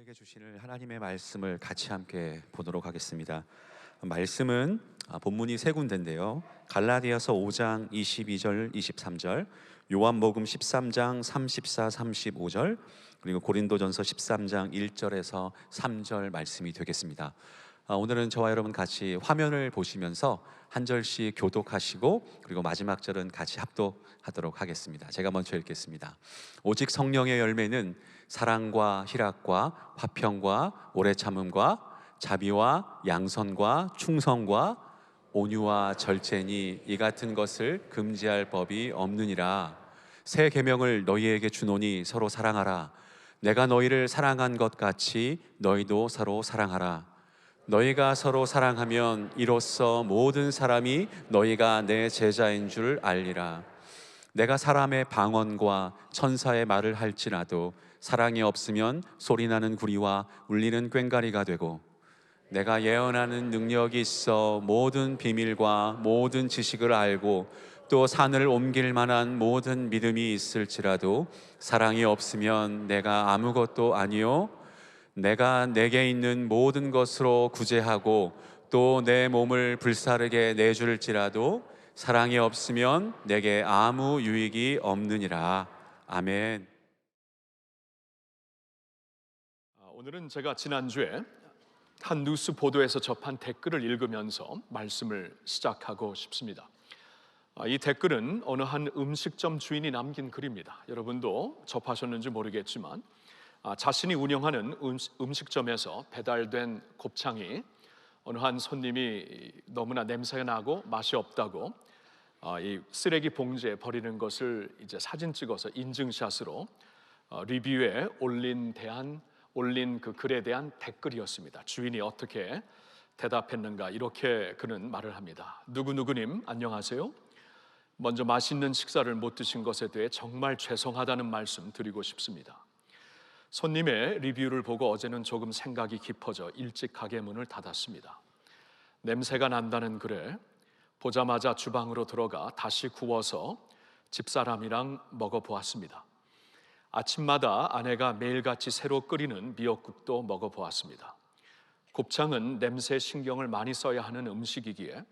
우리에게 주시는 하나님의 말씀을 같이 함께 보도록 하겠습니다. 말씀은 본문이 세 군데인데요. 갈라디아서 5장 22절 23절, 요한복음 13장 34, 35절, 그리고 고린도전서 13장 1절에서 3절 말씀이 되겠습니다. 오늘은 저와 여러분 같이 화면을 보시면서 한 절씩 교독하시고 그리고 마지막 절은 같이 합독하도록 하겠습니다. 제가 먼저 읽겠습니다. 오직 성령의 열매는 사랑과 희락과 화평과 오래 참음과 자비와 양선과 충성과 온유와 절제니 이 같은 것을 금지할 법이 없느니라. 새 계명을 너희에게 주노니 서로 사랑하라. 내가 너희를 사랑한 것 같이 너희도 서로 사랑하라. 너희가 서로 사랑하면 이로써 모든 사람이 너희가 내 제자인 줄 알리라. 내가 사람의 방언과 천사의 말을 할지라도 사랑이 없으면 소리나는 구리와 울리는 꽹과리가 되고, 내가 예언하는 능력이 있어 모든 비밀과 모든 지식을 알고 또 산을 옮길 만한 모든 믿음이 있을지라도 사랑이 없으면 내가 아무것도 아니요, 내가 내게 있는 모든 것으로 구제하고 또 내 몸을 불사르게 내줄지라도 사랑이 없으면 내게 아무 유익이 없느니라. 아멘. 오늘은 제가 지난주에 한 뉴스 보도에서 접한 댓글을 읽으면서 말씀을 시작하고 싶습니다. 이 댓글은 어느 한 음식점 주인이 남긴 글입니다. 여러분도 접하셨는지 모르겠지만 자신이 운영하는 음식점에서 배달된 곱창이 어느 한 손님이 너무나 냄새가 나고 맛이 없다고 이 쓰레기 봉지에 버리는 것을 이제 사진 찍어서 인증샷으로 리뷰에 올린 그 글에 대한 댓글이었습니다. 주인이 어떻게 대답했는가, 이렇게 그는 말을 합니다. 누구누구님 안녕하세요. 먼저 맛있는 식사를 못 드신 것에 대해 정말 죄송하다는 말씀 드리고 싶습니다. 손님의 리뷰를 보고 어제는 조금 생각이 깊어져 일찍 가게 문을 닫았습니다. 냄새가 난다는 글에 보자마자 주방으로 들어가 다시 구워서 집사람이랑 먹어보았습니다. 아침마다 아내가 매일같이 새로 끓이는 미역국도 먹어보았습니다. 곱창은 냄새 신경을 많이 써야 하는 음식이기에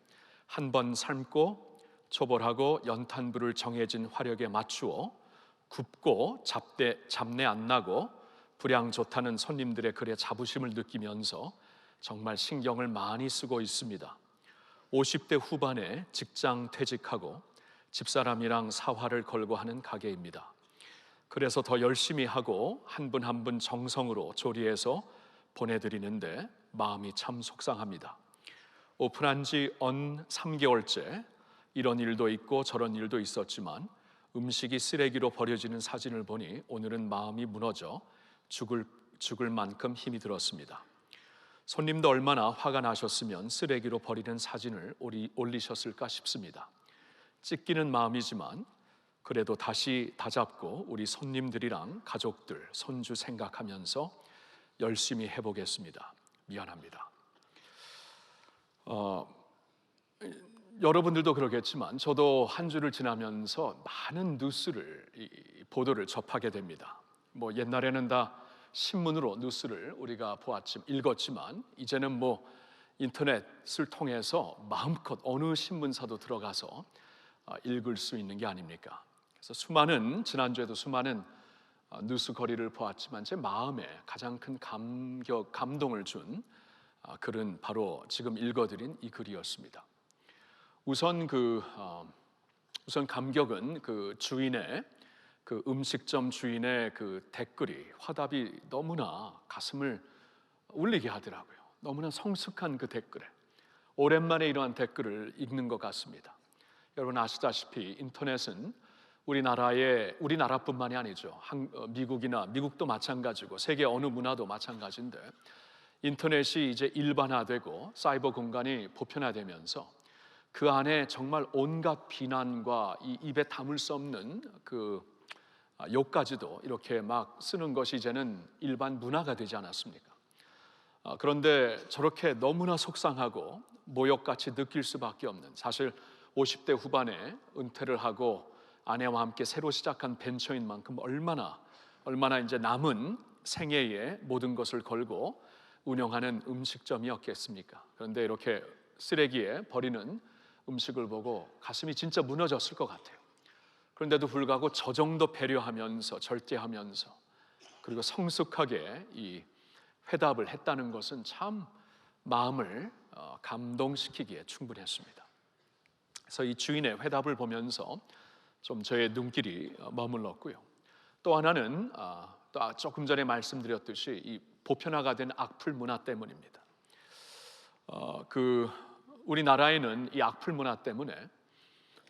한 번 삶고 초벌하고 연탄불을 정해진 화력에 맞추어 굽고 잡내 안 나고 불향 좋다는 손님들의 글에 자부심을 느끼면서 정말 신경을 많이 쓰고 있습니다. 50대 후반에 직장 퇴직하고 집사람이랑 사활을 걸고 하는 가게입니다. 그래서 더 열심히 하고 한 분 한 분 정성으로 조리해서 보내드리는데 마음이 참 속상합니다. 오픈한 지 언 3개월째 이런 일도 있고 저런 일도 있었지만 음식이 쓰레기로 버려지는 사진을 보니 오늘은 마음이 무너져 죽을 만큼 힘이 들었습니다. 손님도 얼마나 화가 나셨으면 쓰레기로 버리는 사진을 올리셨을까 싶습니다. 찢기는 마음이지만 그래도 다시 다잡고 우리 손님들이랑 가족들, 손주 생각하면서 열심히 해보겠습니다. 미안합니다. 여러분들도 그러겠지만 저도 한 주를 지나면서 많은 뉴스를 보도를 접하게 됩니다. 옛날에는 다 신문으로 뉴스를 우리가 읽었지만 이제는 인터넷을 통해서 마음껏 어느 신문사도 들어가서 읽을 수 있는 게 아닙니까? 그래서 지난주에도 수많은 뉴스 거리를 보았지만 제 마음에 가장 큰 감동을 준 글은 바로 지금 읽어드린 이 글이었습니다. 우선 감격은 그 음식점 주인의 그 댓글이, 화답이 너무나 가슴을 울리게 하더라고요. 너무나 성숙한 그 댓글에 오랜만에 이러한 댓글을 읽는 것 같습니다. 여러분 아시다시피 인터넷은 우리나라뿐만이 아니죠. 미국도 마찬가지고 세계 어느 문화도 마찬가지인데 인터넷이 이제 일반화되고 사이버 공간이 보편화되면서 그 안에 정말 온갖 비난과 이 입에 담을 수 없는 그 욕까지도 이렇게 막 쓰는 것이 이제는 일반 문화가 되지 않았습니까? 그런데 저렇게 너무나 속상하고 모욕같이 느낄 수밖에 없는, 사실 50대 후반에 은퇴를 하고 아내와 함께 새로 시작한 벤처인 만큼 얼마나 이제 남은 생애에 모든 것을 걸고 운영하는 음식점이었겠습니까? 그런데 이렇게 쓰레기에 버리는 음식을 보고 가슴이 진짜 무너졌을 것 같아요. 그런데도 불구하고 저 정도 배려하면서 절제하면서 그리고 성숙하게 이 회답을 했다는 것은 참 마음을 감동시키기에 충분했습니다. 그래서 이 주인의 회답을 보면서 좀 저의 눈길이 머물렀고요. 또 하나는 또 조금 전에 말씀드렸듯이 이 보편화가 된 악플 문화 때문입니다. 우리나라에는 이 악플 문화 때문에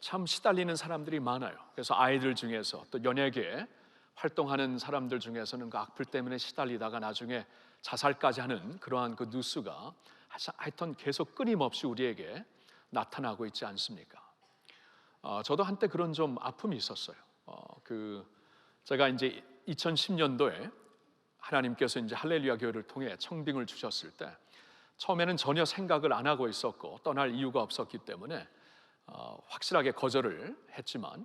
참 시달리는 사람들이 많아요. 그래서 아이들 중에서 또 연예계에 활동하는 사람들 중에서는 그 악플 때문에 시달리다가 나중에 자살까지 하는 그러한 그 뉴스가 하여튼 계속 끊임없이 우리에게 나타나고 있지 않습니까? 저도 한때 그런 좀 아픔이 있었어요. 제가 이제 2010년도에 하나님께서 이제 할렐루야 교회를 통해 청빙을 주셨을 때 처음에는 전혀 생각을 안 하고 있었고 떠날 이유가 없었기 때문에 확실하게 거절을 했지만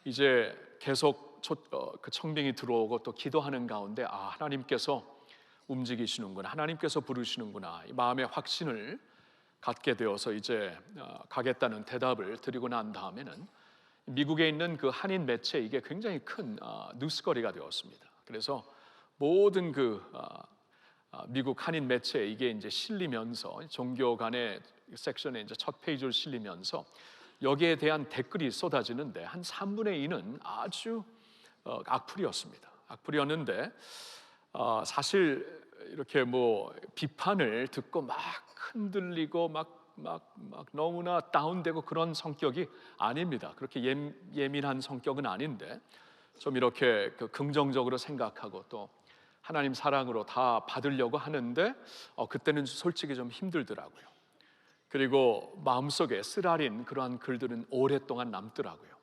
이제 계속 그 청빙이 들어오고 또 기도하는 가운데 하나님께서 움직이시는구나, 하나님께서 부르시는구나, 이 마음의 확신을 갖게 되어서 이제 가겠다는 대답을 드리고 난 다음에는 미국에 있는 그 한인 매체 이게 굉장히 큰 뉴스거리가 되었습니다. 그래서 모든 미국 한인 매체에 이게 이제 실리면서 종교 간의 섹션에 이제 첫 페이지로 실리면서 여기에 대한 댓글이 쏟아지는데 한 3분의 2는 아주 악플이었습니다. 악플이었는데 사실 이렇게 뭐 비판을 듣고 막 흔들리고 막 너무나 다운되고 그런 성격이 아닙니다. 그렇게 예민한 성격은 아닌데 좀 이렇게 긍정적으로 생각하고 또 하나님 사랑으로 다 받으려고 하는데 그때는 솔직히 좀 힘들더라고요. 그리고 마음속에 쓰라린 그러한 글들은 오랫동안 남더라고요.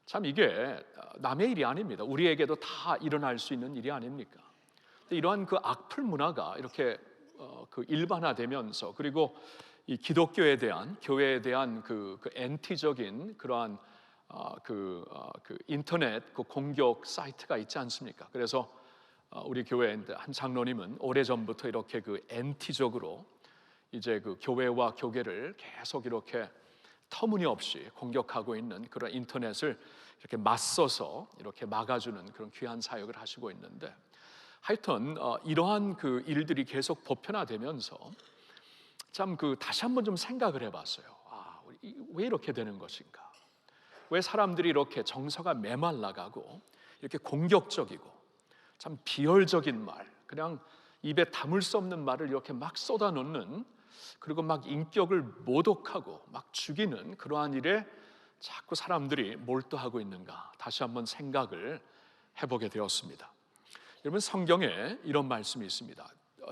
참 이게 남의 일이 아닙니다. 우리에게도 다 일어날 수 있는 일이 아닙니까? 이러한 그 악플 문화가 이렇게 일반화되면서 그리고 이 기독교에 대한 교회에 대한 그 엔티적인 그러한 인터넷 공격 사이트가 있지 않습니까? 그래서 우리 교회 한 장로님은 오래전부터 이렇게 엔티적으로 이제 교회와 교계를 계속 이렇게 터무니없이 공격하고 있는 그런 인터넷을 이렇게 맞서서 이렇게 막아주는 그런 귀한 사역을 하시고 있는데 하여튼 이러한 일들이 계속 보편화되면서 참 다시 한번 좀 생각을 해봤어요. 왜 이렇게 되는 것인가? 왜 사람들이 이렇게 정서가 메말라가고 이렇게 공격적이고 참 비열적인 말, 그냥 입에 담을 수 없는 말을 이렇게 막 쏟아놓는, 그리고 막 인격을 모독하고 막 죽이는 그러한 일에 자꾸 사람들이 몰두하고 있는가? 다시 한번 생각을 해보게 되었습니다. 여러분, 성경에 이런 말씀이 있습니다.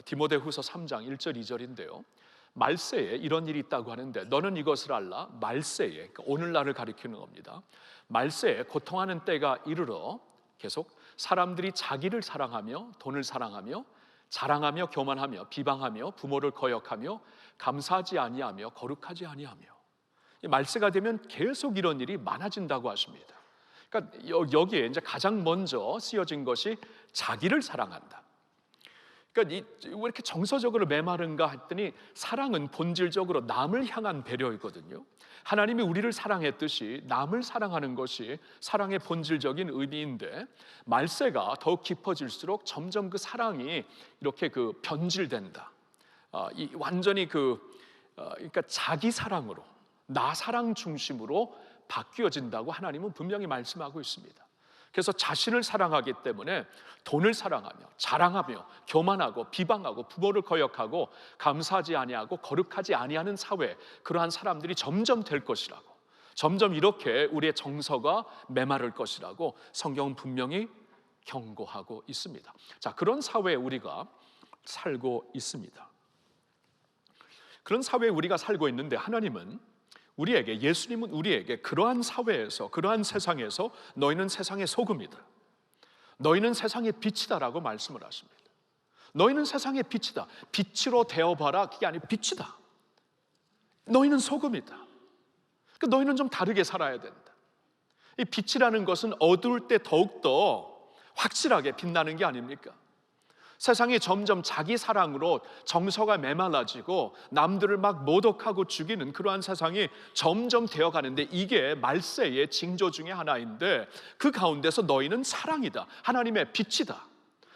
디모데후서 3장 1절 2절인데요 말세에 이런 일이 있다고 하는데 너는 이것을 알라. 말세에, 그러니까 오늘날을 가리키는 겁니다. 말세에 고통하는 때가 이르러 계속 사람들이 자기를 사랑하며 돈을 사랑하며 자랑하며 교만하며 비방하며 부모를 거역하며 감사하지 아니하며 거룩하지 아니하며, 이 말세가 되면 계속 이런 일이 많아진다고 하십니다. 그러니까 여기에 이제 가장 먼저 쓰여진 것이 자기를 사랑한다. 그러니까 왜 이렇게 정서적으로 메마른가 했더니 사랑은 본질적으로 남을 향한 배려이거든요. 하나님이 우리를 사랑했듯이 남을 사랑하는 것이 사랑의 본질적인 의미인데 말세가 더욱 깊어질수록 점점 그 사랑이 이렇게 변질된다. 완전히 그러니까 자기 사랑으로, 나 사랑 중심으로 바뀌어진다고 하나님은 분명히 말씀하고 있습니다. 그래서 자신을 사랑하기 때문에 돈을 사랑하며 자랑하며 교만하고 비방하고 부모를 거역하고 감사하지 아니하고 거룩하지 아니하는 사회, 그러한 사람들이 점점 될 것이라고, 점점 이렇게 우리의 정서가 메마를 것이라고 성경은 분명히 경고하고 있습니다. 자, 그런 사회에 우리가 살고 있습니다. 그런 사회에 우리가 살고 있는데 하나님은 우리에게, 예수님은 우리에게 그러한 사회에서, 그러한 세상에서 너희는 세상의 소금이다, 너희는 세상의 빛이다라고 말씀을 하십니다. 너희는 세상의 빛이다. 빛으로 되어봐라. 그게 아니고 빛이다. 너희는 소금이다. 그러니까 너희는 좀 다르게 살아야 된다. 이 빛이라는 것은 어두울 때 더욱더 확실하게 빛나는 게 아닙니까? 세상이 점점 자기 사랑으로 정서가 메말라지고 남들을 막 모독하고 죽이는 그러한 세상이 점점 되어가는데, 이게 말세의 징조 중에 하나인데, 그 가운데서 너희는 사랑이다, 하나님의 빛이다.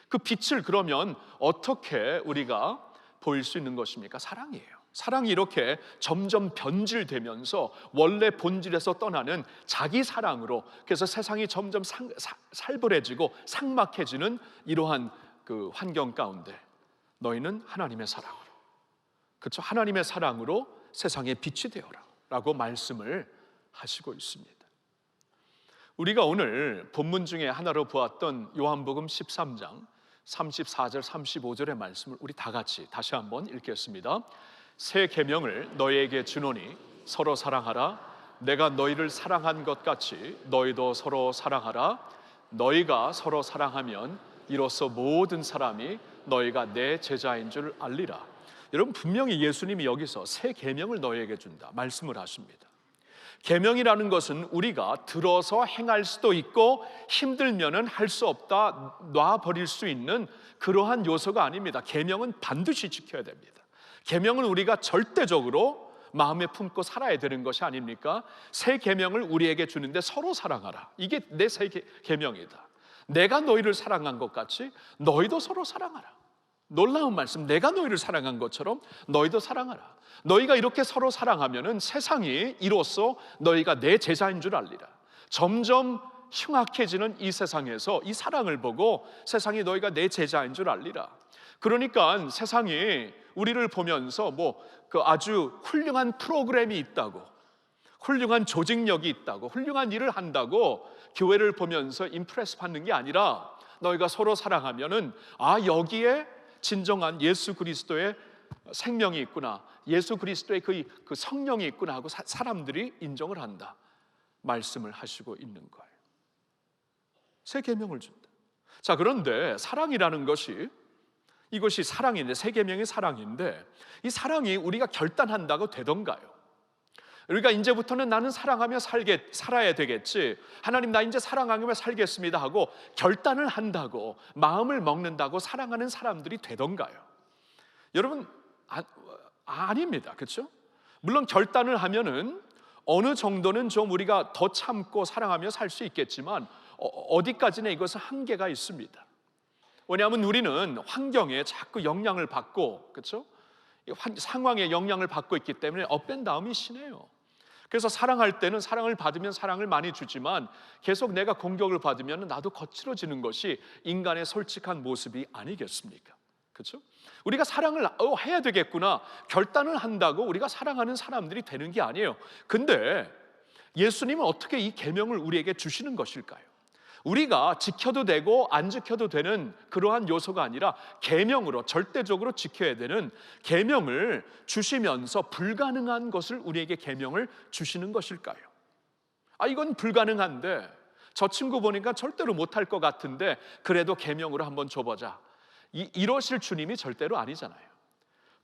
그 빛을 그러면 어떻게 우리가 보일 수 있는 것입니까? 사랑이에요. 사랑이 이렇게 점점 변질되면서 원래 본질에서 떠나는 자기 사랑으로, 그래서 세상이 점점 살벌해지고 삭막해지는 이러한 그 환경 가운데 너희는 하나님의 사랑으로, 그렇죠? 하나님의 사랑으로 세상의 빛이 되어라 라고 말씀을 하시고 있습니다. 우리가 오늘 본문 중에 하나로 보았던 요한복음 13장 34절 35절의 말씀을 우리 다 같이 다시 한번 읽겠습니다. 새 계명을 너희에게 주노니 서로 사랑하라. 내가 너희를 사랑한 것 같이 너희도 서로 사랑하라. 너희가 서로 사랑하면 이로써 모든 사람이 너희가 내 제자인 줄 알리라. 여러분, 분명히 예수님이 여기서 새 계명을 너희에게 준다 말씀을 하십니다. 계명이라는 것은 우리가 들어서 행할 수도 있고 힘들면은 할 수 없다 놔버릴 수 있는 그러한 요소가 아닙니다. 계명은 반드시 지켜야 됩니다. 계명은 우리가 절대적으로 마음에 품고 살아야 되는 것이 아닙니까? 새 계명을 우리에게 주는데 서로 사랑하라. 이게 내 새 계명이다. 내가 너희를 사랑한 것 같이 너희도 서로 사랑하라. 놀라운 말씀, 내가 너희를 사랑한 것처럼 너희도 사랑하라. 너희가 이렇게 서로 사랑하면은 세상이 이로써 너희가 내 제자인 줄 알리라. 점점 흉악해지는 이 세상에서 이 사랑을 보고 세상이 너희가 내 제자인 줄 알리라. 그러니까 세상이 우리를 보면서 그 아주 훌륭한 프로그램이 있다고, 훌륭한 조직력이 있다고, 훌륭한 일을 한다고 교회를 보면서 임프레스 받는 게 아니라, 너희가 서로 사랑하면은 여기에 진정한 예수 그리스도의 생명이 있구나, 예수 그리스도의 그 성령이 있구나 하고 사람들이 인정을 한다 말씀을 하시고 있는 거예요. 새 계명을 준다. 자, 그런데 사랑이라는 것이, 이것이 사랑인데, 새 계명이 사랑인데, 이 사랑이 우리가 결단한다고 되던가요? 우리가 이제부터는 나는 사랑하며 살아야 되겠지, 하나님 나 이제 사랑하며 살겠습니다 하고 결단을 한다고, 마음을 먹는다고 사랑하는 사람들이 되던가요? 여러분, 아닙니다. 그렇죠? 물론 결단을 하면은 어느 정도는 좀 우리가 더 참고 사랑하며 살 수 있겠지만 어디까지나 이것은 한계가 있습니다. 왜냐하면 우리는 환경에 자꾸 영향을 받고, 그렇죠? 상황에 영향을 받고 있기 때문에 업앤다운이 심해요. 그래서 사랑할 때는 사랑을 받으면 사랑을 많이 주지만 계속 내가 공격을 받으면 나도 거칠어지는 것이 인간의 솔직한 모습이 아니겠습니까? 그렇죠? 우리가 사랑을 해야 되겠구나 결단을 한다고 우리가 사랑하는 사람들이 되는 게 아니에요. 근데 예수님은 어떻게 이 계명을 우리에게 주시는 것일까요? 우리가 지켜도 되고 안 지켜도 되는 그러한 요소가 아니라 계명으로 절대적으로 지켜야 되는 계명을 주시면서 불가능한 것을 우리에게 계명을 주시는 것일까요? 이건 불가능한데 저 친구 보니까 절대로 못할 것 같은데 그래도 계명으로 한번 줘보자, 이러실 주님이 절대로 아니잖아요.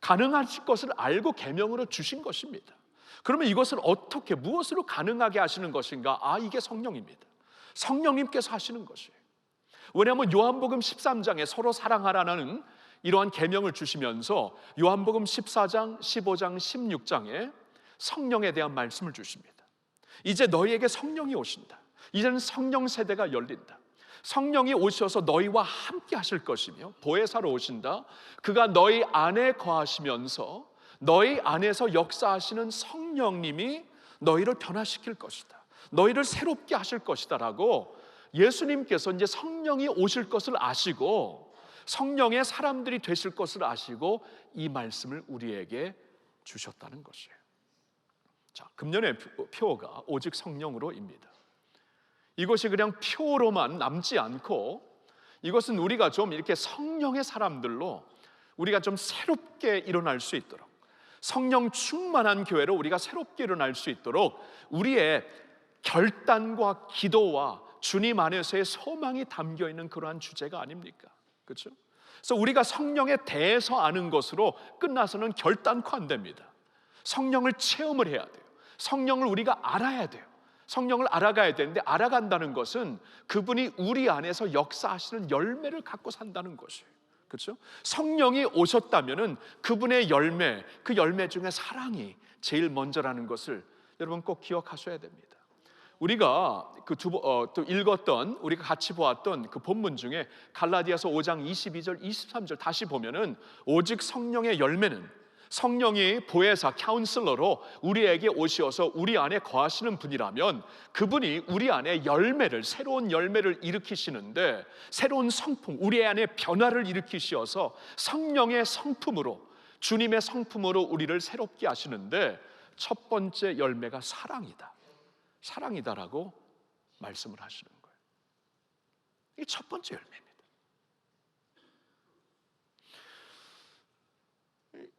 가능하실 것을 알고 계명으로 주신 것입니다. 그러면 이것을 어떻게, 무엇으로 가능하게 하시는 것인가? 이게 성령입니다. 성령님께서 하시는 것이에요. 왜냐하면 요한복음 13장에 서로 사랑하라는 이러한 계명을 주시면서 요한복음 14장, 15장, 16장에 성령에 대한 말씀을 주십니다. 이제 너희에게 성령이 오신다. 이제는 성령 세대가 열린다. 성령이 오셔서 너희와 함께 하실 것이며 보혜사로 오신다. 그가 너희 안에 거하시면서 너희 안에서 역사하시는 성령님이 너희를 변화시킬 것이다. 너희를 새롭게 하실 것이다 라고 예수님께서 이제 성령이 오실 것을 아시고 성령의 사람들이 되실 것을 아시고 이 말씀을 우리에게 주셨다는 것이에요. 자, 금년의 표가 오직 성령으로입니다. 이것이 그냥 표로만 남지 않고 이것은 우리가 좀 이렇게 성령의 사람들로 우리가 좀 새롭게 일어날 수 있도록, 성령 충만한 교회로 우리가 새롭게 일어날 수 있도록 우리의 결단과 기도와 주님 안에서의 소망이 담겨있는 그러한 주제가 아닙니까? 그렇죠? 그래서 우리가 성령에 대해서 아는 것으로 끝나서는 결단코 안 됩니다. 성령을 체험을 해야 돼요. 성령을 우리가 알아야 돼요. 성령을 알아가야 되는데 알아간다는 것은 그분이 우리 안에서 역사하시는 열매를 갖고 산다는 것이에요. 그렇죠? 성령이 오셨다면은 그분의 열매, 그 열매 중에 사랑이 제일 먼저라는 것을 여러분 꼭 기억하셔야 됩니다. 우리가 또 읽었던, 우리가 같이 보았던 그 본문 중에 갈라디아서 5장 22절, 23절 다시 보면은 오직 성령의 열매는 성령이 보혜사, 카운슬러로 우리에게 오시어서 우리 안에 거하시는 분이라면 그분이 우리 안에 열매를, 새로운 열매를 일으키시는데, 새로운 성품, 우리 안에 변화를 일으키시어서 성령의 성품으로, 주님의 성품으로 우리를 새롭게 하시는데, 첫 번째 열매가 사랑이다, 사랑이다라고 말씀을 하시는 거예요. 이게 첫 번째 열매입니다.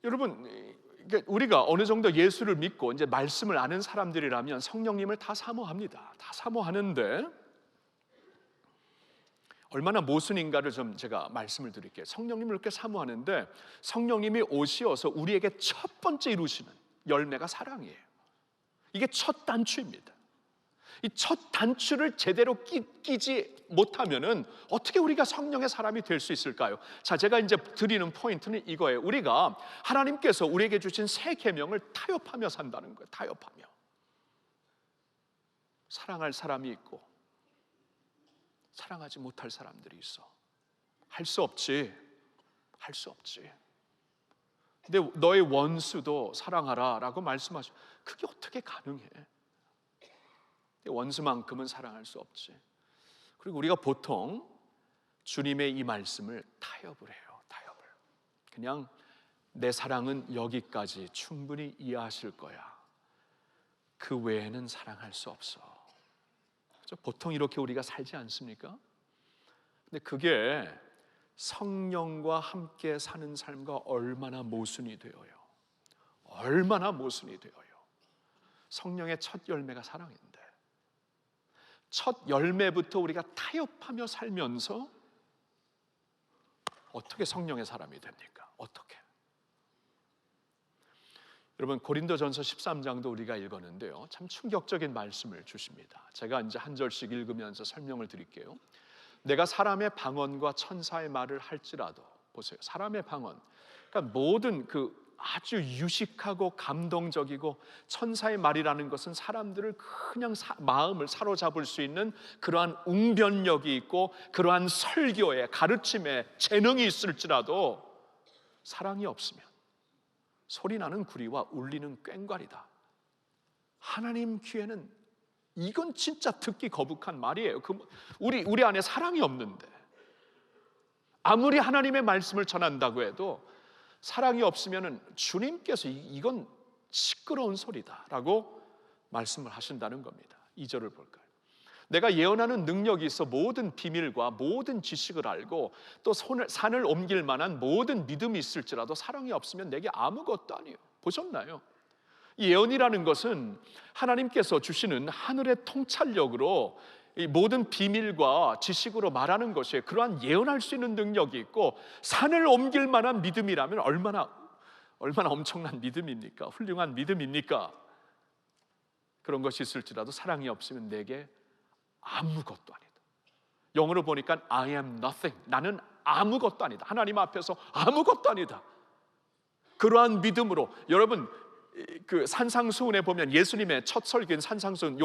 여러분, 우리가 어느 정도 예수를 믿고 이제 말씀을 아는 사람들이라면 성령님을 다 사모합니다. 다 사모하는데 얼마나 모순인가를 좀 제가 말씀을 드릴게요. 성령님을 이렇게 사모하는데 성령님이 오시어서 우리에게 첫 번째 이루시는 열매가 사랑이에요. 이게 첫 단추입니다. 이 첫 단추를 제대로 끼지 못하면은 어떻게 우리가 성령의 사람이 될 수 있을까요? 자, 제가 이제 드리는 포인트는 이거예요. 우리가 하나님께서 우리에게 주신 새 계명을 타협하며 산다는 거예요. 타협하며. 사랑할 사람이 있고 사랑하지 못할 사람들이 있어. 할 수 없지. 할 수 없지. 근데 너의 원수도 사랑하라 라고 말씀하셔. 그게 어떻게 가능해? 원수만큼은 사랑할 수 없지. 그리고 우리가 보통 주님의 이 말씀을 타협을 해요. 타협을. 그냥 내 사랑은 여기까지 충분히 이해하실 거야. 그 외에는 사랑할 수 없어. 그렇죠? 보통 이렇게 우리가 살지 않습니까? 근데 그게 성령과 함께 사는 삶과 얼마나 모순이 되어요. 얼마나 모순이 되어요. 성령의 첫 열매가 사랑인데 첫 열매부터 우리가 타협하며 살면서 어떻게 성령의 사람이 됩니까? 어떻게? 여러분, 고린도전서 13장도 우리가 읽었는데요, 참 충격적인 말씀을 주십니다. 제가 이제 한 절씩 읽으면서 설명을 드릴게요. 내가 사람의 방언과 천사의 말을 할지라도, 보세요, 사람의 방언, 그러니까 모든 아주 유식하고 감동적이고, 천사의 말이라는 것은 사람들을 그냥 마음을 사로잡을 수 있는 그러한 웅변력이 있고 그러한 설교에, 가르침에 재능이 있을지라도 사랑이 없으면 소리나는 구리와 울리는 꽹과리다. 하나님 귀에는 이건 진짜 듣기 거북한 말이에요. 우리 안에 사랑이 없는데 아무리 하나님의 말씀을 전한다고 해도 사랑이 없으면 주님께서 이건 시끄러운 소리다라고 말씀을 하신다는 겁니다. 2절을 볼까요? 내가 예언하는 능력이 있어 모든 비밀과 모든 지식을 알고 또 산을 옮길 만한 모든 믿음이 있을지라도 사랑이 없으면 내게 아무것도 아니에요. 보셨나요? 이 예언이라는 것은 하나님께서 주시는 하늘의 통찰력으로 이 모든 비밀과 지식으로 말하는 것이에요. 그러한 예언할 수 있는 능력이 있고 산을 옮길 만한 믿음이라면 얼마나 엄청난 믿음입니까? 훌륭한 믿음입니까? 그런 것이 있을지라도 사랑이 없으면 내게 아무것도 아니다. 영어로 보니까 I am nothing. 나는 아무것도 아니다. 하나님 앞에서 아무것도 아니다. 그러한 믿음으로, 여러분, 그 산상수훈에 보면 예수님의 첫 설교인 산상수훈,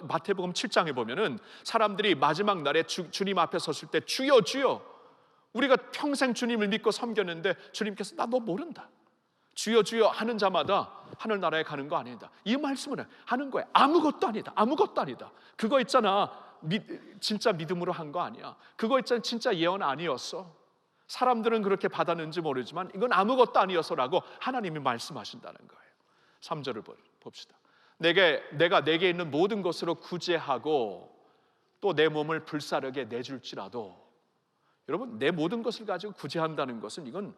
마태복음 7장에 보면은 사람들이 마지막 날에 주님 앞에 섰을 때 주여 주여, 우리가 평생 주님을 믿고 섬겼는데 주님께서 나 너 모른다, 주여 주여 하는 자마다 하늘나라에 가는 거 아니다. 이 말씀을 하는 거예요. 아무것도 아니다. 아무것도 아니다. 그거 있잖아, 진짜 믿음으로 한 거 아니야. 그거 있잖아, 진짜 예언 아니었어. 사람들은 그렇게 받았는지 모르지만 이건 아무것도 아니어서라고 하나님이 말씀하신다는 거예요. 3절을 봅시다. 내가 내게 있는 모든 것으로 구제하고 또 내 몸을 불사르게 내줄지라도, 여러분, 내 모든 것을 가지고 구제한다는 것은 이건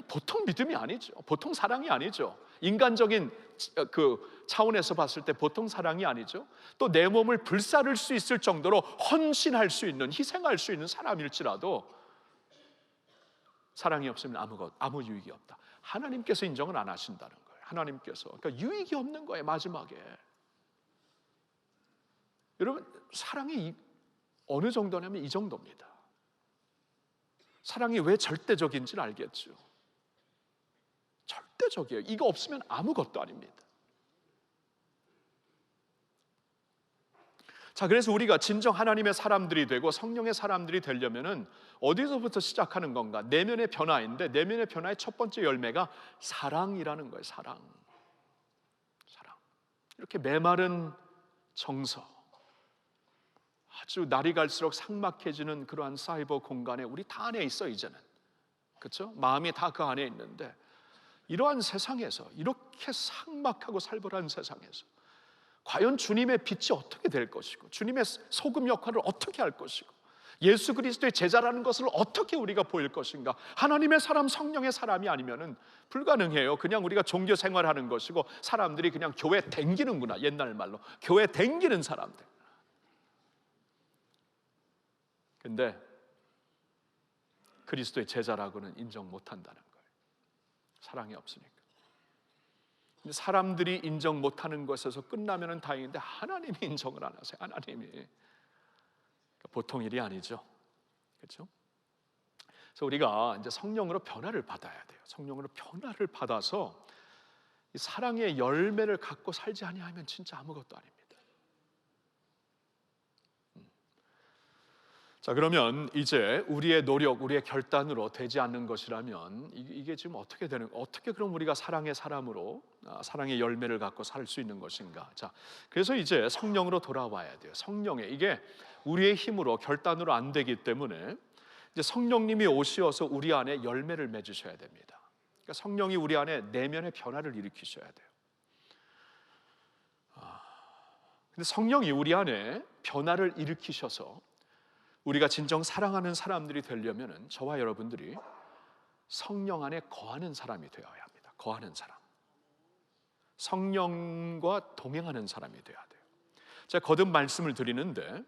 보통 믿음이 아니죠. 보통 사랑이 아니죠. 인간적인 그 차원에서 봤을 때 보통 사랑이 아니죠. 또 내 몸을 불사를 수 있을 정도로 헌신할 수 있는, 희생할 수 있는 사람일지라도 사랑이 없으면 아무 유익이 없다. 하나님께서 인정을 안 하신다는 거예요. 하나님께서, 그러니까 유익이 없는 거예요. 마지막에 여러분, 사랑이 어느 정도냐면 이 정도입니다. 사랑이 왜 절대적인지는 알겠죠. 절대적이에요. 이거 없으면 아무것도 아닙니다. 자, 그래서 우리가 진정 하나님의 사람들이 되고 성령의 사람들이 되려면은 어디서부터 시작하는 건가? 내면의 변화인데, 내면의 변화의 첫 번째 열매가 사랑이라는 거예요. 사랑. 이렇게 메마른 정서, 아주 날이 갈수록 삭막해지는 그러한 사이버 공간에 우리 다 안에 있어. 이제는, 그렇죠? 마음이 다 그 안에 있는데, 이러한 세상에서, 이렇게 삭막하고 살벌한 세상에서 과연 주님의 빛이 어떻게 될 것이고, 주님의 소금 역할을 어떻게 할 것이고, 예수 그리스도의 제자라는 것을 어떻게 우리가 보일 것인가? 하나님의 사람, 성령의 사람이 아니면은 불가능해요. 그냥 우리가 종교 생활하는 것이고, 사람들이 그냥 교회 댕기는구나, 옛날 말로 교회 댕기는 사람들. 근데 그리스도의 제자라고는 인정 못한다는 거예요. 사랑이 없으니까. 근데 사람들이 인정 못하는 것에서 끝나면은 다행인데, 하나님이 인정을 안 하세요. 하나님이. 보통 일이 아니죠, 그렇죠? 그래서 우리가 이제 성령으로 변화를 받아야 돼요. 성령으로 변화를 받아서 이 사랑의 열매를 갖고 살지 아니하면 진짜 아무것도 아닙니다. 자, 그러면 이제 우리의 노력, 우리의 결단으로 되지 않는 것이라면 이게 지금 어떻게 그럼 우리가 사랑의 사람으로 사랑의 열매를 갖고 살 수 있는 것인가? 자, 그래서 이제 성령으로 돌아와야 돼요. 성령에, 이게 우리의 힘으로 결단으로 안 되기 때문에 이제 성령님이 오시어서 우리 안에 열매를 맺으셔야 됩니다. 그러니까 성령이 우리 안에 내면의 변화를 일으키셔야 돼요. 근데 성령이 우리 안에 변화를 일으키셔서 우리가 진정 사랑하는 사람들이 되려면은 저와 여러분들이 성령 안에 거하는 사람이 되어야 합니다. 거하는 사람, 성령과 동행하는 사람이 되어야 돼요. 제가 거듭 말씀을 드리는데,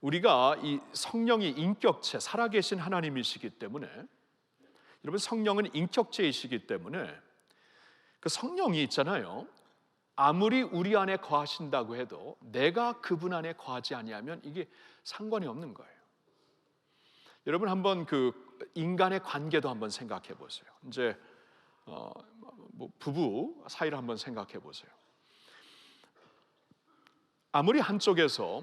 우리가 이 성령이 인격체, 살아계신 하나님이시기 때문에, 여러분, 성령은 인격체이시기 때문에 그 성령이 있잖아요. 아무리 우리 안에 거하신다고 해도 내가 그분 안에 거하지 아니하면 이게 상관이 없는 거예요. 여러분, 한번 그 인간의 관계도 한번 생각해 보세요. 이제 부부 사이를 한번 생각해 보세요. 아무리 한쪽에서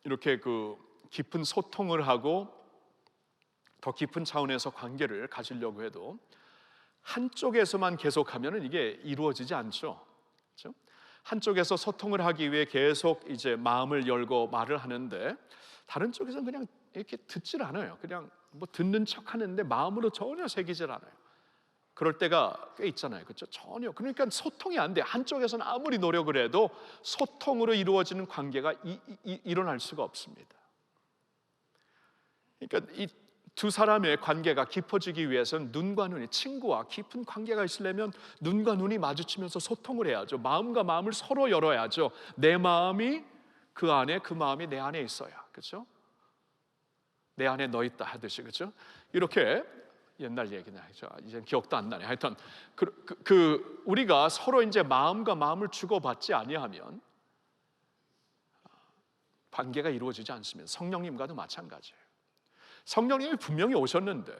이렇게 그 깊은 소통을 하고 더 깊은 차원에서 관계를 가지려고 해도 한쪽에서만 계속하면은 이게 이루어지지 않죠. 그렇죠? 한쪽에서 소통을 하기 위해 계속 이제 마음을 열고 말을 하는데, 다른 쪽에서는 그냥 이렇게 듣질 않아요. 그냥 뭐 듣는 척 하는데 마음으로 전혀 새기질 않아요. 그럴 때가 꽤 있잖아요, 그렇죠? 전혀. 그러니까 소통이 안 돼. 한쪽에서는 아무리 노력을 해도 소통으로 이루어지는 관계가 일어날 수가 없습니다. 그러니까 이 두 사람의 관계가 깊어지기 위해서는 눈과 눈이, 친구와 깊은 관계가 있으려면 눈과 눈이 마주치면서 소통을 해야죠. 마음과 마음을 서로 열어야죠. 내 마음이 그 안에, 그 마음이 내 안에 있어야, 그렇죠? 내 안에 너 있다 하듯이, 그렇죠? 이렇게 옛날 얘기나 하죠. 이제 기억도 안 나네. 하여튼 우리가 서로 이제 마음과 마음을 주고받지 아니하면 관계가 이루어지지 않습니다. 성령님과도 마찬가지예요. 성령님이 분명히 오셨는데,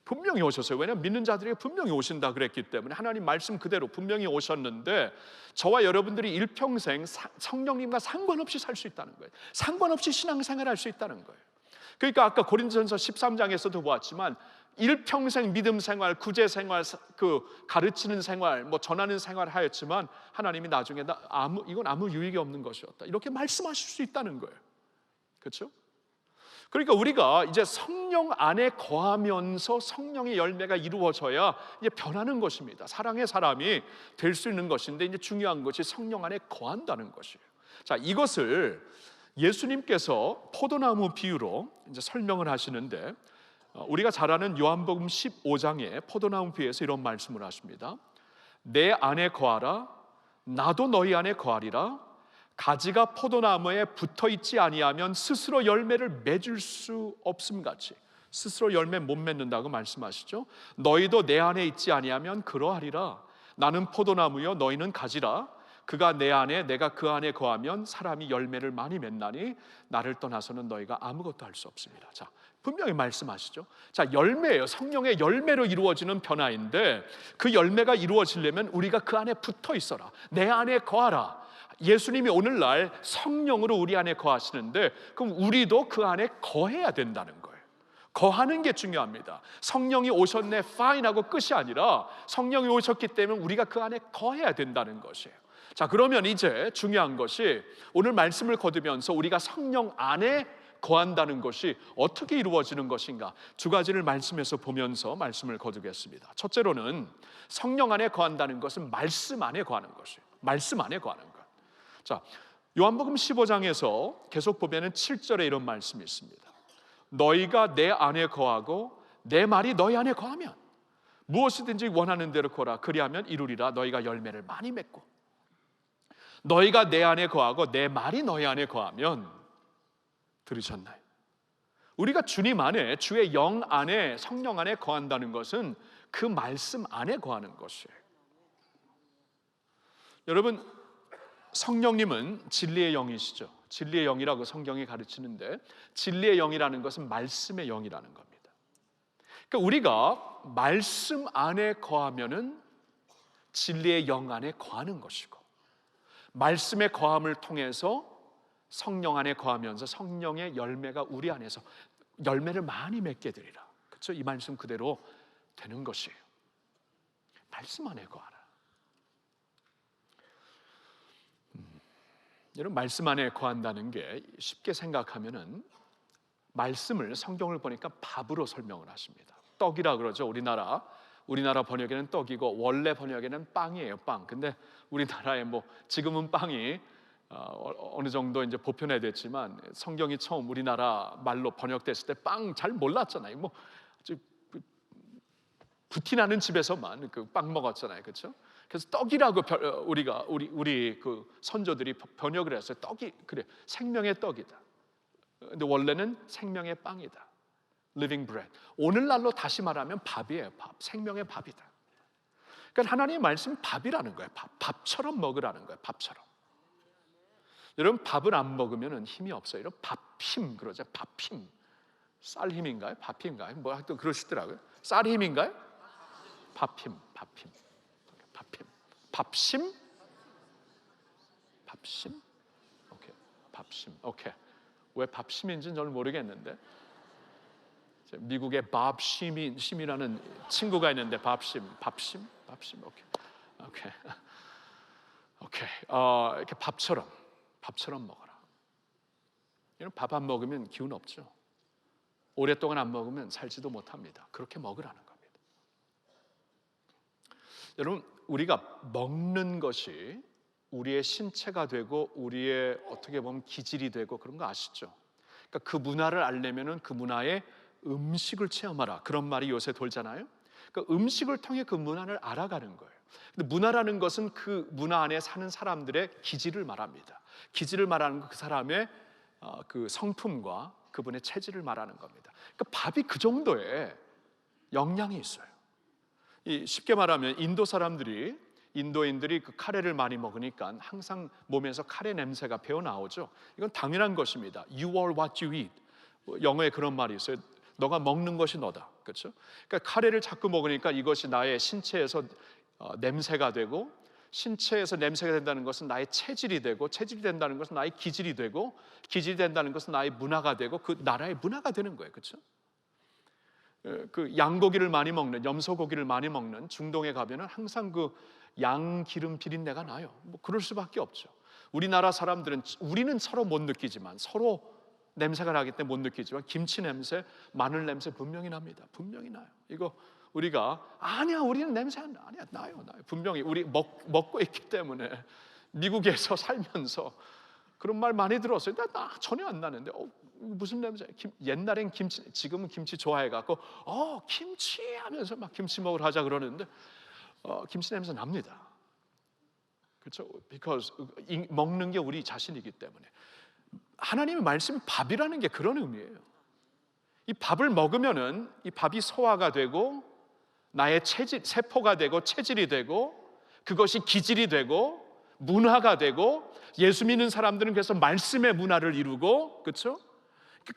분명히 오셨어요. 왜냐하면 믿는 자들에게 분명히 오신다 그랬기 때문에, 하나님 말씀 그대로 분명히 오셨는데, 저와 여러분들이 일평생 성령님과 상관없이 살 수 있다는 거예요. 상관없이 신앙생활 할 수 있다는 거예요. 그러니까 아까 고린도전서 13장에서도 보았지만, 일평생 믿음 생활, 구제 생활, 그 가르치는 생활, 뭐 전하는 생활을 하였지만 하나님이 나중에 이건 아무 유익이 없는 것이었다, 이렇게 말씀하실 수 있다는 거예요. 그렇죠? 그러니까 우리가 이제 성령 안에 거하면서 성령의 열매가 이루어져야 이제 변하는 것입니다. 사랑의 사람이 될 수 있는 것인데, 이제 중요한 것이 성령 안에 거한다는 것이에요. 자, 이것을 예수님께서 포도나무 비유로 이제 설명을 하시는데, 우리가 잘 아는 요한복음 15장의 포도나무 비유에서 이런 말씀을 하십니다. 내 안에 거하라, 나도 너희 안에 거하리라. 가지가 포도나무에 붙어있지 아니하면 스스로 열매를 맺을 수 없음같이, 스스로 열매 못 맺는다고 말씀하시죠. 너희도 내 안에 있지 아니하면 그러하리라. 나는 포도나무요 너희는 가지라. 그가 내 안에 내가 그 안에 거하면 사람이 열매를 많이 맺나니 나를 떠나서는 너희가 아무것도 할 수 없습니다. 자, 분명히 말씀하시죠. 자, 열매예요. 성령의 열매로 이루어지는 변화인데 그 열매가 이루어지려면 우리가 그 안에 붙어 있어라. 내 안에 거하라. 예수님이 오늘날 성령으로 우리 안에 거하시는데 그럼 우리도 그 안에 거해야 된다는 거예요. 거하는 게 중요합니다. 성령이 오셨네 fine 하고 끝이 아니라 성령이 오셨기 때문에 우리가 그 안에 거해야 된다는 것이에요. 자, 그러면 이제 중요한 것이 오늘 말씀을 거두면서 우리가 성령 안에 거한다는 것이 어떻게 이루어지는 것인가, 두 가지를 말씀에서 보면서 말씀을 거두겠습니다. 첫째로는 성령 안에 거한다는 것은 말씀 안에 거하는 것이에요. 말씀 안에 거하는 것. 자, 요한복음 15장에서 계속 보면은 7절에 이런 말씀이 있습니다. 너희가 내 안에 거하고 내 말이 너희 안에 거하면 무엇이든지 원하는 대로 거라. 그리하면 이루리라. 너희가 열매를 많이 맺고. 너희가 내 안에 거하고 내 말이 너희 안에 거하면, 들으셨나요? 우리가 주님 안에, 주의 영 안에, 성령 안에 거한다는 것은 그 말씀 안에 거하는 것이에요. 여러분, 성령님은 진리의 영이시죠. 진리의 영이라고 성경이 가르치는데 진리의 영이라는 것은 말씀의 영이라는 겁니다. 그러니까 우리가 말씀 안에 거하면은 진리의 영 안에 거하는 것이고, 말씀의 거함을 통해서 성령 안에 거하면서 성령의 열매가 우리 안에서 열매를 많이 맺게 되리라. 그렇죠? 이 말씀 그대로 되는 것이에요. 말씀 안에 거하라. 여러분, 말씀 안에 거한다는 게 쉽게 생각하면은 말씀을, 성경을 보니까 밥으로 설명을 하십니다. 떡이라 그러죠. 우리나라 번역에는 떡이고 원래 번역에는 빵이에요. 빵. 근데 우리나라에 뭐 지금은 빵이 어느 정도 이제 보편화됐지만 성경이 처음 우리나라 말로 번역됐을 때 빵 잘 몰랐잖아요. 뭐 부티나는 집에서만 그 빵 먹었잖아요. 그렇죠? 그래서 떡이라고 우리 그 선조들이 번역을 했어요. 떡이 그래, 생명의 떡이다. 근데 원래는 생명의 빵이다. living bread. 오늘날로 다시 말하면 밥이에요. 밥. 생명의 밥이다. 그러니까 하나님의 말씀 밥이라는 거예요. 밥처럼 먹으라는 거예요. 밥처럼. 여러분, 밥을 안 먹으면 힘이 없어요. 이런 밥힘 그러죠. 밥힘. 쌀 힘인가요? 밥힘인가요? 뭐 하여튼 그러시더라고요. 쌀 힘인가요? 밥힘. 밥힘. 밥심? 밥심? 오케이. 밥심. 오케이. 왜 밥심인지는 저는 모르겠는데 미국의 밥 심이라는 친구가 있는데 밥심. 오케이. 이렇게 밥처럼 먹어라. 이런 밥 안 먹으면 기운 없죠. 오랫동안 안 먹으면 살지도 못합니다. 그렇게 먹으라는 겁니다. 여러분, 우리가 먹는 것이 우리의 신체가 되고 우리의 어떻게 보면 기질이 되고 그런 거 아시죠? 그러니까 그 문화를 알려면은 그 문화의 음식을 체험하라. 그런 말이 요새 돌잖아요. 그러니까 음식을 통해 그 문화를 알아가는 거예요. 근데 문화라는 것은 그 문화 안에 사는 사람들의 기질을 말합니다. 기질을 말하는 건 그 사람의 그 성품과 그분의 체질을 말하는 겁니다. 그러니까 밥이 그 정도의 영향이 있어요. 쉽게 말하면 인도인들이 그 카레를 많이 먹으니까 항상 몸에서 카레 냄새가 배어 나오죠. 이건 당연한 것입니다. You are what you eat. 영어에 그런 말이 있어요. 너가 먹는 것이 너다. 그렇죠? 그러니까 카레를 자꾸 먹으니까 이것이 나의 신체에서 냄새가 되고, 신체에서 냄새가 된다는 것은 나의 체질이 되고, 체질이 된다는 것은 나의 기질이 되고, 기질이 된다는 것은 나의 문화가 되고, 그 나라의 문화가 되는 거예요. 그렇죠? 그 양고기를 많이 먹는, 염소고기를 많이 먹는 중동에 가면은 항상 그 양기름 비린내가 나요. 뭐 그럴 수밖에 없죠. 우리나라 사람들은, 우리는 서로 못 느끼지만, 서로 냄새가 나기 때문에 못 느끼지만 김치 냄새, 마늘 냄새 분명히 납니다. 분명히 나요. 이거 우리가 아니야, 우리는 냄새 안 나. 아니야, 나요. 분명히 우리 먹고 있기 때문에. 미국에서 살면서 그런 말 많이 들었어요. 나 전혀 안 나는데 무슨 냄새? 옛날엔 김치, 지금은 김치 좋아해갖고 김치 하면서 막 김치 먹으러 하자 그러는데 김치 냄새 납니다. 그렇죠? Because 먹는 게 우리 자신이기 때문에. 하나님의 말씀이 밥이라는 게 그런 의미예요. 이 밥을 먹으면은 이 밥이 소화가 되고 나의 체질, 세포가 되고 체질이 되고 그것이 기질이 되고 문화가 되고, 예수 믿는 사람들은 그래서 말씀의 문화를 이루고, 그렇죠?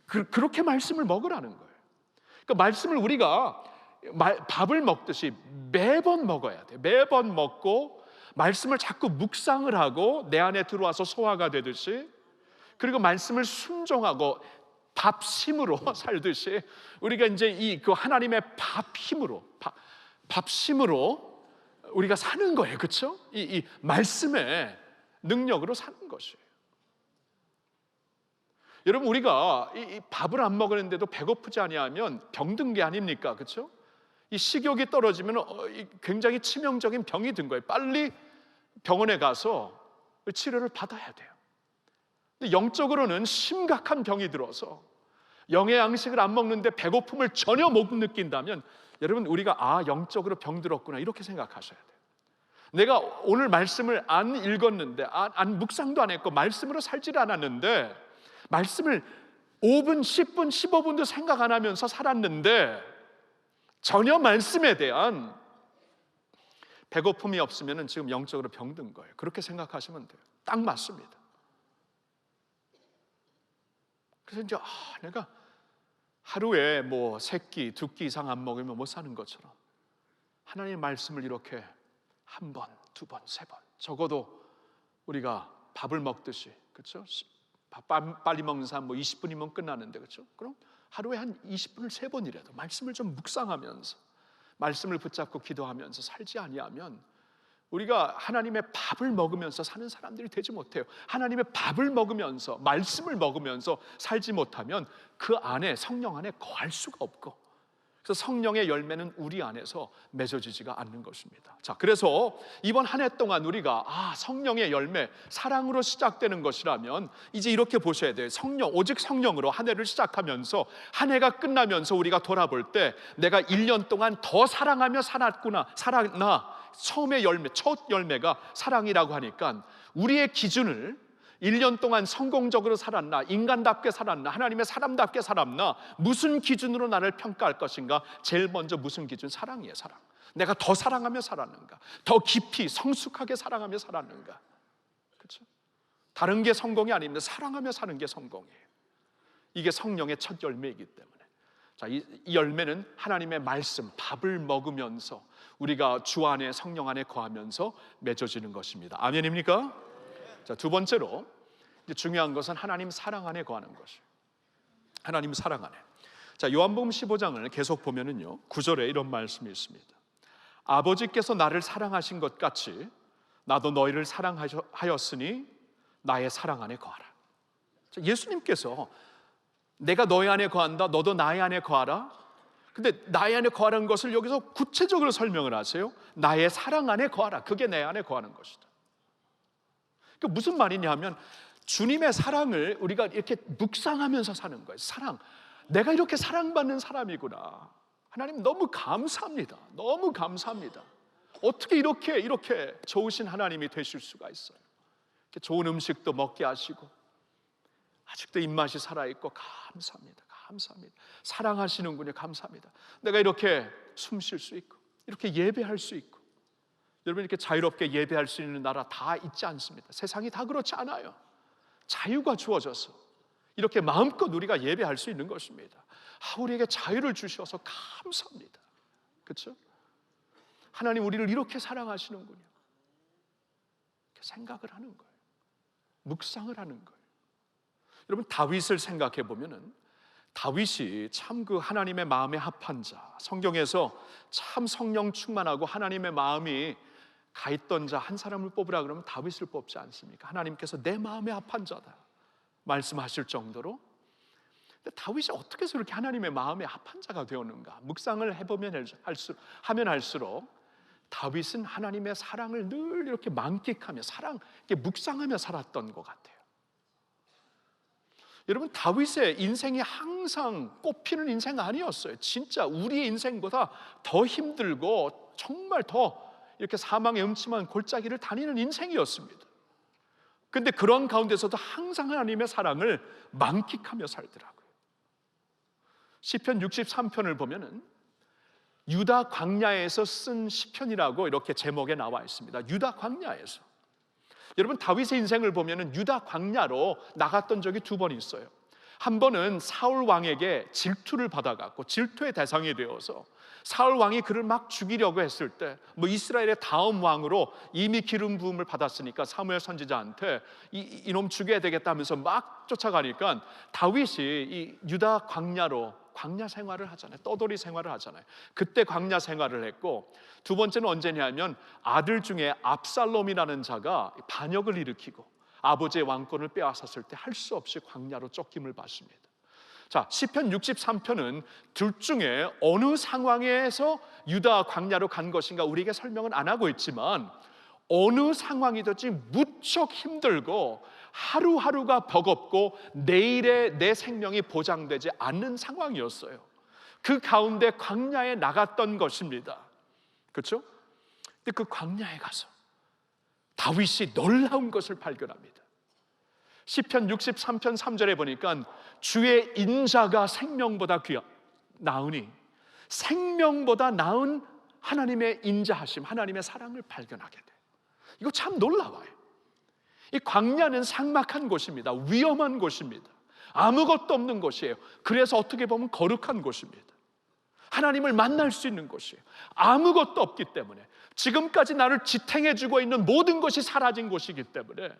그렇게 말씀을 먹으라는 거예요. 그러니까 말씀을 우리가 밥을 먹듯이 매번 먹어야 돼요. 매번 먹고 말씀을 자꾸 묵상을 하고 내 안에 들어와서 소화가 되듯이, 그리고 말씀을 순종하고 밥심으로 살듯이 우리가 이제 그 하나님의 밥심으로 우리가 사는 거예요. 그렇죠? 이 말씀의 능력으로 사는 것이에요. 여러분, 우리가 이 밥을 안 먹었는데도 배고프지 아니하면 병든 게 아닙니까? 그렇죠? 이 식욕이 떨어지면 굉장히 치명적인 병이 든 거예요. 빨리 병원에 가서 치료를 받아야 돼요. 근데 영적으로는 심각한 병이 들어서 영의 양식을 안 먹는데 배고픔을 전혀 못 느낀다면, 여러분, 우리가 영적으로 병들었구나 이렇게 생각하셔야 돼요. 내가 오늘 말씀을 안 읽었는데, 묵상도 안 했고 말씀으로 살지를 않았는데, 말씀을 5분, 10분, 15분도 생각 안 하면서 살았는데 전혀 말씀에 대한 배고픔이 없으면 지금 영적으로 병든 거예요. 그렇게 생각하시면 돼요. 딱 맞습니다. 그래서 이제 내가 하루에 뭐 3끼, 2끼 이상 안 먹으면 못 사는 것처럼 하나님의 말씀을 이렇게 1번, 2번, 3번, 적어도 우리가 밥을 먹듯이, 그렇죠? 밥 빨리 먹는 사람 뭐 20분이면 끝나는데, 그렇죠? 그럼 하루에 한 20분을 3번이라도 말씀을 좀 묵상하면서 말씀을 붙잡고 기도하면서 살지 아니하면 우리가 하나님의 밥을 먹으면서 사는 사람들이 되지 못해요. 하나님의 밥을 먹으면서 말씀을 먹으면서 살지 못하면 그 안에, 성령 안에 거할 수가 없고, 그래서 성령의 열매는 우리 안에서 맺어지지가 않는 것입니다. 자, 그래서 이번 한 해 동안 우리가 성령의 열매, 사랑으로 시작되는 것이라면 이제 이렇게 보셔야 돼요. 오직 성령으로 한 해를 시작하면서 한 해가 끝나면서 우리가 돌아볼 때 내가 1년 동안 더 사랑하며 살았나. 처음의 열매, 첫 열매가 사랑이라고 하니까 우리의 기준을 1년 동안 성공적으로 살았나, 인간답게 살았나, 하나님의 사람답게 살았나, 무슨 기준으로 나를 평가할 것인가? 제일 먼저 무슨 기준? 사랑이에요. 사랑. 내가 더 사랑하며 살았는가? 더 깊이 성숙하게 사랑하며 살았는가? 그렇죠? 다른 게 성공이 아닙니다. 사랑하며 사는 게 성공이에요. 이게 성령의 첫 열매이기 때문에. 자, 이 열매는 하나님의 말씀, 밥을 먹으면서 우리가 주 안에, 성령 안에 거하면서 맺어지는 것입니다. 아멘입니까? 자, 두 번째로 이제 중요한 것은 하나님 사랑 안에 거하는 것이에요. 하나님 사랑 안에. 자, 요한복음 15장을 계속 보면은요, 9절에 이런 말씀이 있습니다. 아버지께서 나를 사랑하신 것 같이 나도 너희를 사랑하였으니 나의 사랑 안에 거하라. 자, 예수님께서 내가 너희 안에 거한다, 너도 나의 안에 거하라. 근데 나의 안에 거하라는 것을 여기서 구체적으로 설명을 하세요. 나의 사랑 안에 거하라. 그게 내 안에 거하는 것이다. 그 무슨 말이냐 하면 주님의 사랑을 우리가 이렇게 묵상하면서 사는 거예요. 사랑, 내가 이렇게 사랑받는 사람이구나. 하나님 너무 감사합니다. 너무 감사합니다. 어떻게 이렇게 좋으신 하나님이 되실 수가 있어요. 이렇게 좋은 음식도 먹게 하시고 아직도 입맛이 살아있고 감사합니다. 감사합니다. 사랑하시는군요. 감사합니다. 내가 이렇게 숨 쉴 수 있고 이렇게 예배할 수 있고, 여러분 이렇게 자유롭게 예배할 수 있는 나라 다 있지 않습니다. 세상이 다 그렇지 않아요. 자유가 주어져서 이렇게 마음껏 우리가 예배할 수 있는 것입니다. 우리에게 자유를 주셔서 감사합니다. 그렇죠? 하나님 우리를 이렇게 사랑하시는군요. 이렇게 생각을 하는 거예요. 묵상을 하는 거예요. 여러분 다윗을 생각해 보면은 다윗이 참 그 하나님의 마음에 합한 자, 성경에서 참 성령 충만하고 하나님의 마음이 가 있던 자 한 사람을 뽑으라 그러면 다윗을 뽑지 않습니까? 하나님께서 내 마음에 합한 자다 말씀하실 정도로. 근데 다윗이 어떻게 해서 이렇게 하나님의 마음에 합한 자가 되었는가? 묵상을 해보면 할수록 다윗은 하나님의 사랑을 늘 이렇게 만끽하며 이렇게 묵상하며 살았던 것 같아요. 여러분 다윗의 인생이 항상 꽃피는 인생 아니었어요. 진짜 우리의 인생보다 더 힘들고 정말 더 이렇게 사망의 음침한 골짜기를 다니는 인생이었습니다. 그런데 그런 가운데서도 항상 하나님의 사랑을 만끽하며 살더라고요. 시편 63편을 보면은 유다 광야에서 쓴 시편이라고 이렇게 제목에 나와 있습니다. 유다 광야에서. 여러분, 다윗의 인생을 보면은 유다 광야로 나갔던 적이 두 번 있어요. 한 번은 사울 왕에게 질투를 받아갖고 질투의 대상이 되어서 사울 왕이 그를 막 죽이려고 했을 때, 뭐 이스라엘의 다음 왕으로 이미 기름 부음을 받았으니까 사무엘 선지자한테 이놈 죽여야 되겠다면서 막 쫓아가니까 다윗이 이 유다 광야로 광야 생활을 하잖아요. 떠돌이 생활을 하잖아요. 그때 광야 생활을 했고, 두 번째는 언제냐면 아들 중에 압살롬이라는 자가 반역을 일으키고 아버지의 왕권을 빼앗았을 때 할 수 없이 광야로 쫓김을 받습니다. 자, 시편 63편은 둘 중에 어느 상황에서 유다 광야로 간 것인가 우리에게 설명은 안 하고 있지만, 어느 상황이든지 무척 힘들고 하루하루가 버겁고 내일의 내 생명이 보장되지 않는 상황이었어요. 그 가운데 광야에 나갔던 것입니다. 그렇죠? 근데 그 광야에 가서 다윗이 놀라운 것을 발견합니다. 시편 63편 3절에 보니까 주의 인자가 생명보다 나으니, 생명보다 나은 하나님의 인자하심, 하나님의 사랑을 발견하게 돼요. 이거 참 놀라워요. 이 광야는 삭막한 곳입니다. 위험한 곳입니다. 아무것도 없는 곳이에요. 그래서 어떻게 보면 거룩한 곳입니다. 하나님을 만날 수 있는 곳이에요. 아무것도 없기 때문에, 지금까지 나를 지탱해주고 있는 모든 것이 사라진 곳이기 때문에,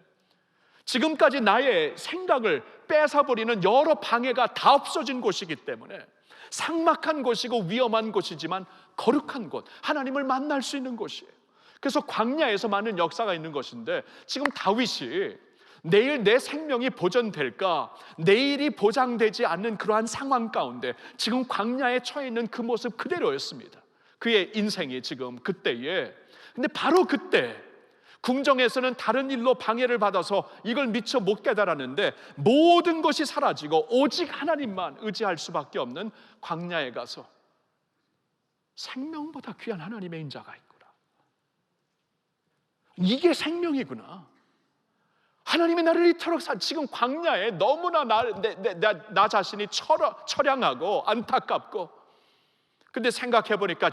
지금까지 나의 생각을 뺏어버리는 여러 방해가 다 없어진 곳이기 때문에 삭막한 곳이고 위험한 곳이지만 거룩한 곳, 하나님을 만날 수 있는 곳이에요. 그래서 광야에서 많은 역사가 있는 것인데, 지금 다윗이 내일 내 생명이 보존될까, 내일이 보장되지 않는 그러한 상황 가운데 지금 광야에 처해 있는 그 모습 그대로였습니다. 그의 인생이 지금 그때에. 근데 바로 그때 궁정에서는 다른 일로 방해를 받아서 이걸 미처 못 깨달았는데, 모든 것이 사라지고 오직 하나님만 의지할 수밖에 없는 광야에 가서 생명보다 귀한 하나님의 인자가 있구나, 이게 생명이구나, 하나님이 나를 이토록 지금 광야에 너무나 나 자신이 처량하고 안타깝고, 근데 생각해보니까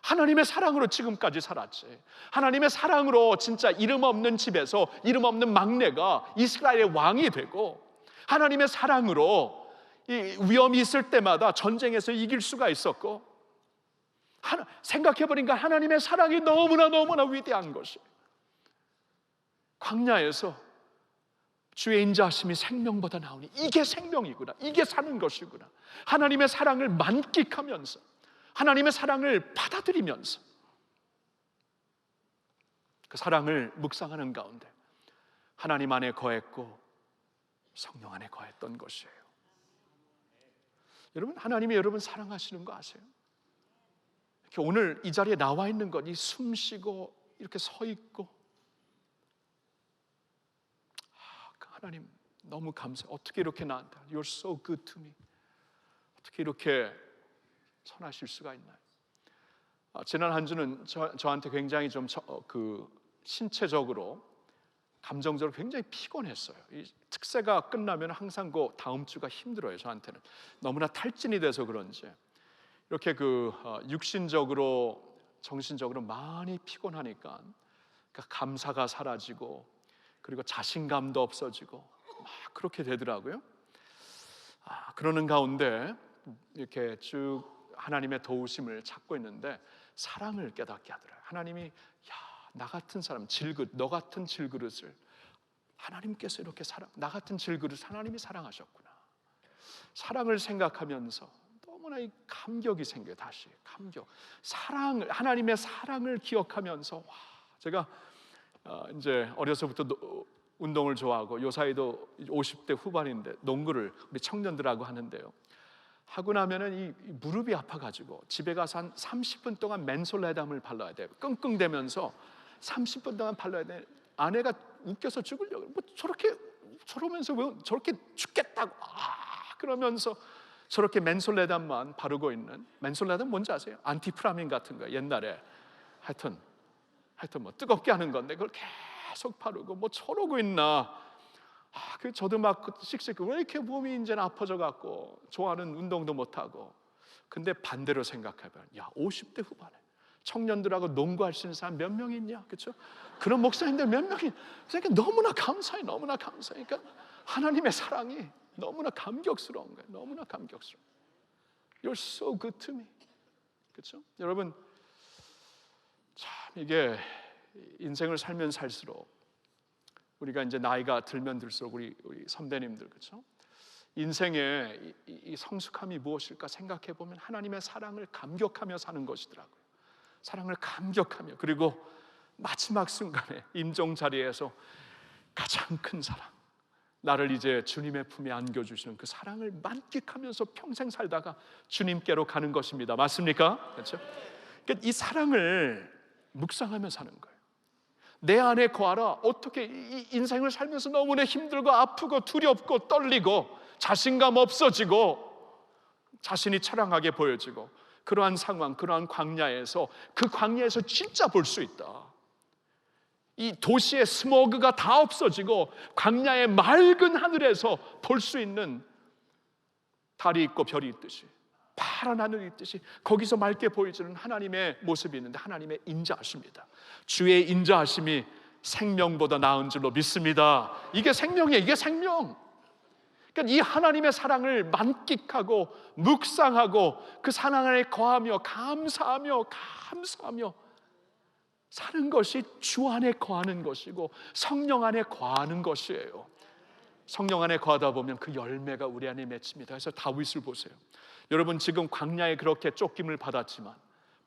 하나님의 사랑으로 지금까지 살았지. 하나님의 사랑으로 진짜 이름 없는 집에서 이름 없는 막내가 이스라엘의 왕이 되고, 하나님의 사랑으로 이 위험이 있을 때마다 전쟁에서 이길 수가 있었고, 생각해보니까 하나님의 사랑이 너무나 위대한 것이, 광야에서 주의 인자하심이 생명보다 나오니 이게 생명이구나, 이게 사는 것이구나, 하나님의 사랑을 만끽하면서 하나님의 사랑을 받아들이면서 그 사랑을 묵상하는 가운데 하나님 안에 거했고 성령 안에 거했던 것이에요. 여러분, 하나님이 여러분 사랑하시는 거 아세요? 이렇게 오늘 이 자리에 나와 있는 것, 이 숨 쉬고 이렇게 서 있고, 하나님 너무 감사해요. 어떻게 이렇게 나한테 You're so good to me, 어떻게 이렇게 선하실 수가 있나요? 지난 한 주는 저한테 굉장히 좀 신체적으로 감정적으로 굉장히 피곤했어요. 이 특세가 끝나면 항상 그 다음 주가 힘들어요. 저한테는 너무나 탈진이 돼서 그런지 이렇게 육신적으로 정신적으로 많이 피곤하니까, 그러니까 감사가 사라지고 그리고 자신감도 없어지고 막 그렇게 되더라고요. 그러는 가운데 이렇게 쭉 하나님의 도우심을 찾고 있는데 사랑을 깨닫게 하더라고요. 하나님이 나 같은 사람 너 같은 질그릇을 하나님께서 이렇게 나 같은 질그릇 하나님이 사랑하셨구나. 사랑을 생각하면서 너무나 이 감격이 생겨요. 다시 감격, 하나님의 사랑을 기억하면서 제가 이제 어려서부터 운동을 좋아하고 요사이도 50대 후반인데 농구를 우리 청년들하고 하는데요, 하고 나면은 이 무릎이 아파가지고 집에 가서 한 30분 동안 맨솔레담을 발라야 돼요. 끙끙대면서 30분 동안 발라야 돼. 아내가 웃겨서 죽으려고, 저러면서 왜 저렇게 죽겠다고 그러면서 저렇게 맨솔레담만 바르고 있는, 맨솔레담 뭔지 아세요? 안티프라민 같은 거 옛날에 하여튼 뭐 뜨겁게 하는 건데 그걸 계속 바르고 뭐 저러고 있나. 저도 막 씩씩 왜 이렇게 몸이 이제 아파져 갖고 좋아하는 운동도 못 하고. 근데 반대로 생각해봐요. 50대 후반에 청년들하고 농구할 수 있는 사람 몇 명 있냐, 그렇죠? 그런 목사님들 몇 명이. 그러니까 너무나 감사해, 너무나 감사해. 그러니까 하나님의 사랑이 너무나 감격스러운 거예요. 너무나 감격스러워. You're so good to me. 그렇죠? 여러분, 참 이게 인생을 살면 살수록 우리가 이제 나이가 들면 들수록 우리 선배님들, 그렇죠? 인생의 이 성숙함이 무엇일까 생각해 보면 하나님의 사랑을 감격하며 사는 것이더라고요. 사랑을 감격하며, 그리고 마지막 순간에 임종 자리에서 가장 큰 사랑, 나를 이제 주님의 품에 안겨주시는 그 사랑을 만끽하면서 평생 살다가 주님께로 가는 것입니다. 맞습니까? 그렇죠? 그러니까 이 사랑을 묵상하며 사는 거예요. 내 안에 거하라. 어떻게 이 인생을 살면서 너무나 힘들고 아프고 두렵고 떨리고 자신감 없어지고 자신이 처량하게 보여지고 그러한 상황, 그러한 광야에서, 그 광야에서 진짜 볼 수 있다. 이 도시의 스모그가 다 없어지고 광야의 맑은 하늘에서 볼 수 있는 달이 있고 별이 있듯이, 파란 하늘이 있듯이 거기서 맑게 보이지는 하나님의 모습이 있는데, 하나님의 인자하십니다. 주의 인자하심이 생명보다 나은 줄로 믿습니다. 이게 생명이에요. 이게 생명. 그러니까 이 하나님의 사랑을 만끽하고 묵상하고 그 사랑 안에 거하며 감사하며 사는 것이 주 안에 거하는 것이고 성령 안에 거하는 것이에요. 성령 안에 거하다 보면 그 열매가 우리 안에 맺힙니다. 그래서 다윗을 보세요. 여러분, 지금 광야에 그렇게 쫓김을 받았지만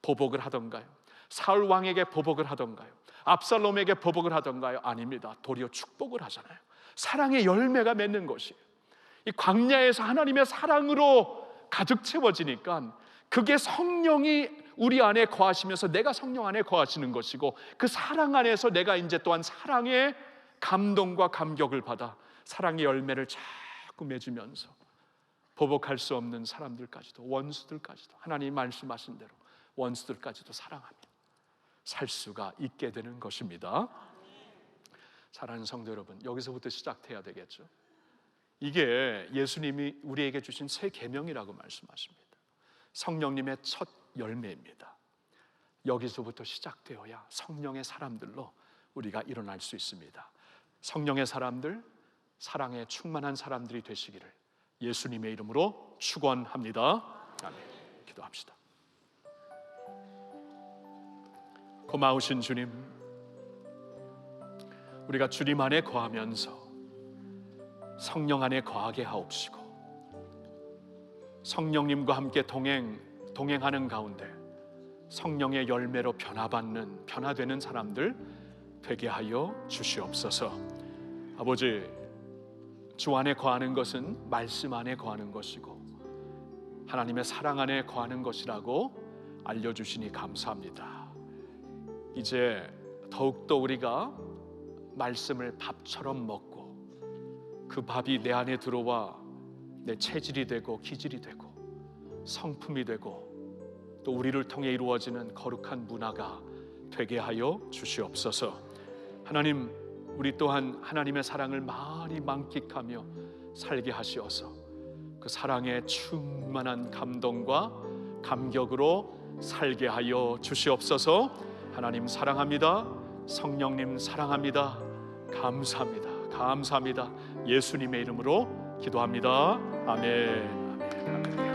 보복을 하던가요? 사울 왕에게 보복을 하던가요? 압살롬에게 보복을 하던가요? 아닙니다. 도리어 축복을 하잖아요. 사랑의 열매가 맺는 것이에요. 이 광야에서 하나님의 사랑으로 가득 채워지니까 그게 성령이 우리 안에 거하시면서 내가 성령 안에 거하시는 것이고, 그 사랑 안에서 내가 이제 또한 사랑의 감동과 감격을 받아 사랑의 열매를 자꾸 맺으면서 보복할 수 없는 사람들까지도, 원수들까지도, 하나님 말씀하신 대로 원수들까지도 사랑하며 살 수가 있게 되는 것입니다. 사랑하는 성도 여러분, 여기서부터 시작해야 되겠죠. 이게 예수님이 우리에게 주신 새 계명이라고 말씀하십니다. 성령님의 첫 열매입니다. 여기서부터 시작되어야 성령의 사람들로 우리가 일어날 수 있습니다. 성령의 사람들, 사랑에 충만한 사람들이 되시기를 예수님의 이름으로 축원합니다. 아멘. 기도합시다. 고마우신 주님, 우리가 주님 안에 거하면서 성령 안에 거하게 하옵시고, 성령님과 함께 동행하는 가운데 성령의 열매로 변화되는 사람들 되게 하여 주시옵소서. 아버지, 주 안에 거하는 것은 말씀 안에 거하는 것이고 하나님의 사랑 안에 거하는 것이라고 알려주시니 감사합니다. 이제 더욱더 우리가 말씀을 밥처럼 먹고 그 밥이 내 안에 들어와 내 체질이 되고 기질이 되고 성품이 되고 또 우리를 통해 이루어지는 거룩한 문화가 되게 하여 주시옵소서. 하나님, 우리 또한 하나님의 사랑을 많이 만끽하며 살게 하시어서 그 사랑에 충만한 감동과 감격으로 살게 하여 주시옵소서. 하나님 사랑합니다. 성령님 사랑합니다. 감사합니다. 예수님의 이름으로 기도합니다. 아멘.